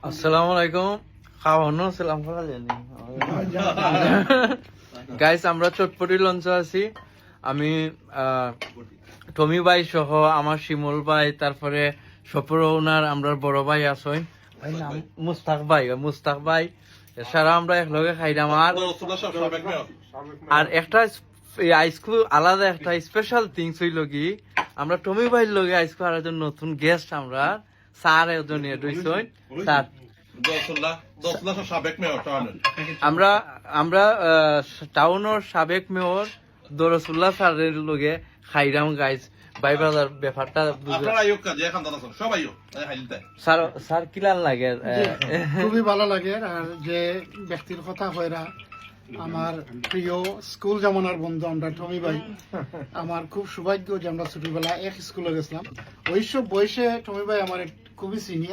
আসসালামু আলাইকুম খাওয়ানো সালাম করা জানি গাইস আমরা চটপটি লঞ্চে আছি আমি টমি ভাই সহ আমার শিমুল ভাই তারপরে সফর ওনার আমরা বড় ভাই আসই ভাই নাম মুস্তাক ভাই সারা আমরা একলগে খাইলাম আর একটা আইসকু আলাদা একটা স্পেশাল থিংস হইল কি আমরা টমি ভাইয়ের লগে আইসকু আর একজন নতুন গেস্ট আমরা স্যার একজন রইছই স্যার আমরা আমরা টাউনের সাবেক মেয়র দরসুল্লাহ স্যারের লগে খাইরাম গাইজ ভাই ব্রাদার ব্যাপারটা স্যার কিলান লাগে খুবই ভালো লাগে আর যে ব্যক্তির কথা হয়রা আমার প্রিয় স্কুল জামানার বন্ধু আমরা টমি ভাই আমার খুব সৌভাগ্য যে আমরা ছোটবেলা এক স্কুলে গেছিলাম ওইসব বয়সে টমি ভাই আমার খুবই সিনিয়র